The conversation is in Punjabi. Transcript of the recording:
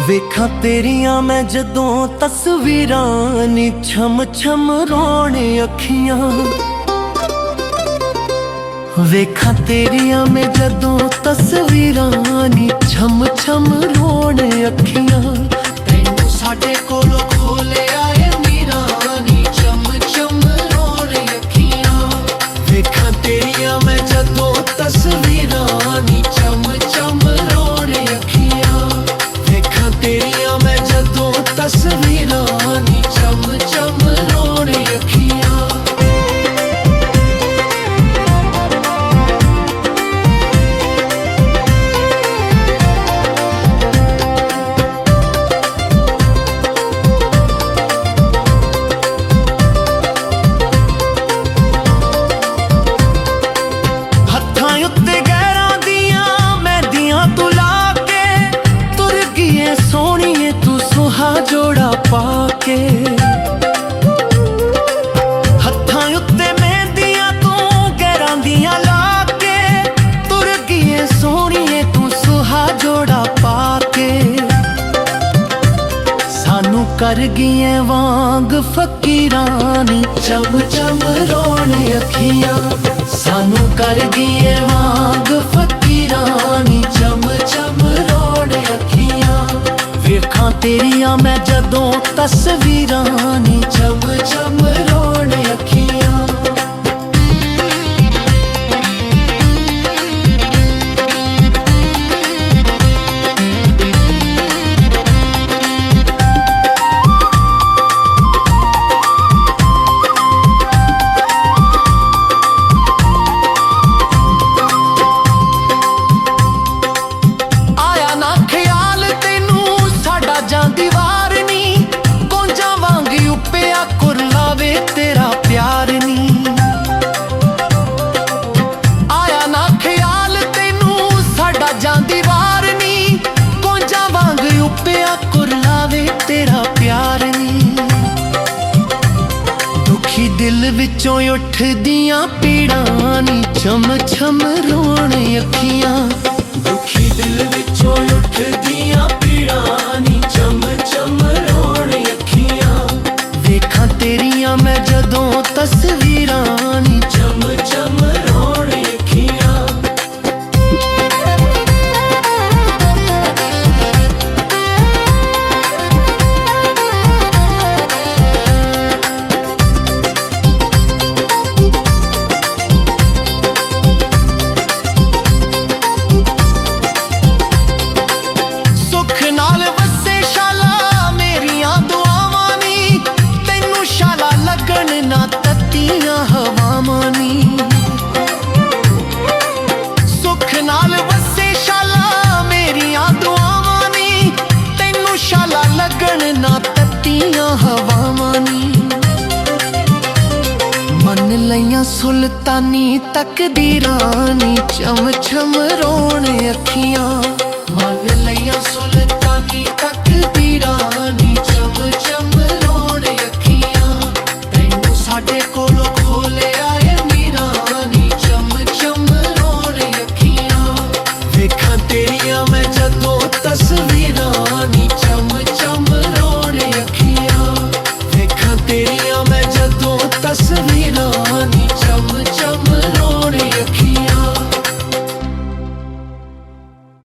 ਵੇਖਾਂ ਤੇਰੀਆਂ ਮੈਂ ਜਦੋਂ ਤਸਵੀਰਾਂ ਨੀ ਛਮ ਛਮ ਰੋਣ ਅੱਖੀਆਂ। ਵੇਖਾਂ ਤੇਰੀਆਂ ਮੈਂ ਜਦੋਂ ਤਸਵੀਰਾਂ ਨੀ ਛਮ ਛਮ ਰੋਣ ਅੱਖੀਆਂ। ਤੈਨੂੰ ਸਾਡੇ ਕੋਲੋਂ ਖੋਲਿਆ ਏ ਮੀਰਾ ਨੀ ਛਮ ਛਮ ਰੋਣ ਅੱਖੀਆਂ। ਵੇਖਾਂ ਤੇਰੀਆਂ ਮੈਂ ਜਦੋਂ ਤਸਵੀਰਾਂ ਨੀ ਛਮ ਛਮ ਰੋਣ ਅੱਖੀਆਂ। ਵੇਖਾਂ ਤੇਰੀਆਂ ਮੈਂ ਜਦੋਂ ਤਸਵੀਰਾਂ ਨੀ ਛਮ ਛਮ ਰੋਣ ਅੱਖੀਆਂ। ਹੱਥਾਂ ਉੱਤੇ ਗਹਿਰਾਂ ਦੀਆਂ ਮਹਿੰਦੀਆਂ ਤੂੰ ਲਾ ਕੇ ਤੁਰ ਗਈਏ ਸੋਹਣੀਏ ਤੂੰ ਸੁਹਾ ਜੋੜਾ ਪਾ ਕੇ। ਹੱਥਾਂ ਉੱਤੇ ਮਹਿੰਦੀਆਂ ਤੂੰ ਗਹਿਰਾਂ ਦੀਆਂ ਲਾ ਕੇ ਤੁਰ ਗਈਏ ਸੋਹਣੀਏ ਤੂੰ ਸੁਹਾ ਜੋੜਾ ਪਾ ਕੇ। ਸਾਨੂੰ ਕਰ ਗਈਏ ਵਾਂਗ ਫਕੀਰਾਂ ਨੀ ਚਮ ਚਮ ਰੋਣ ਅੱਖੀਆਂ। ਸਾਨੂੰ ਕਰ ਗਈਏ ਵਾਂਗ ਫਕੀਰਾਂ ਨੀ ਚਮ ਚਮ ਰੋਣ ਅੱਖੀਆਂ। ਵੇਖਾਂ ਤੇਰੀਆਂ ਮੈਂ ਜਦੋਂ ਤਸਵੀਰਾਂ ਨੀ ਚਮ ਚਮ ਰੋਣ ਅੱਖੀਆਂ। ਆਇਆ ਨਾ ਖਿਆਲ ਤੈਨੂੰ ਸਾਡਾ ਜਾਂਦੀ ਵਾਰ ਨੀ ਗੋਂਜਾਂ ਵਾਂਗ ਉੱਪਿਆ ਕੁਰਲਾਵੇ ਤੇਰਾ ਪਿਆਰ ਨੀ। ਆਇਆ ਨਾ ਖਿਆਲ ਤੈਨੂੰ ਸਾਡਾ ਜਾਂਦੀ ਵਾਰ ਨੀ ਗੋਂਜਾਂ ਵਾਂਗ ਉੱਪਿਆ ਕੁਰਲਾਵੇ ਤੇਰਾ ਪਿਆਰ ਨੀ। ਦੁਖੀ ਦਿਲ ਵਿੱਚੋਂ ਉੱਠਦੀਆਂ ਪੀੜਾਂ ਨੀ ਛਮ ਛਮ ਰੋਣ ਅੱਖੀਆਂ। ਦੁਖੀ ਦਿਲ ਵਿੱਚੋਂ ਉੱਠਦੀਆਂ ਪੀੜਾਂ ਨੀ ਛਮ ਛਮ ਰੋਣ ਅੱਖੀਆਂ। ਵੇਖਾਂ ਤੇਰੀਆਂ ਮੈਂ ਜਦੋਂ ਤਸਵੀਰਾਂ ਨੀ ਛਮ ਛਮ ਰੋਣ ਅੱਖੀਆਂ। ਸੁੱਖ ਨਾਲ ਵਸੇ ਸ਼ਾਲਾ ਮੇਰੀਆਂ ਦੁਆਵਾਂ ਨੀ ਤੈਨੂੰ ਸ਼ਾਲਾ ਲੱਗਣ ਨਾ ਤੱਤੀਆਂ ਹਵਾਵਾਂ ਨੀ। ਸੁੱਖ ਨਾਲ ਵਸੇ ਸ਼ਾਲਾ ਮੇਰੀਆਂ ਦੁਆਵਾਂ ਨੀ ਤੈਨੂੰ ਸ਼ਾਲਾ ਲੱਗਣ ਨਾ ਤੱਤੀਆਂ ਹਵਾਵਾਂ ਨੀ। ਮੰਨ ਲਈਆਂ ਸੁਲਤਾਨੀ ਤਕਦੀਰਾਂ ਨੀ ਚਮ ਚਮ ਰੋਣ ਅੱਖੀਆਂ। ਮੰਨ ਲਈਆਂ ਸੁਲਤਾਨੀ ਤਕਦੀਰਾਂ ਨੀ ਚਮ ਚਮ ਰੋਣ ਅੱਖੀਆਂ। ਤੈਨੂੰ ਸਾਡੇ ਕੋਲੋਂ ਖੋਲਿਆ ਏ ਮੀਰਾ ਨੀ ਚਮ ਚਮ ਰੋਣ ਅੱਖੀਆਂ। ਵੇਖਾਂ ਤੇਰੀਆਂ ਮੈਂ ਜਦੋਂ ਤਸਵੀਰਾਂ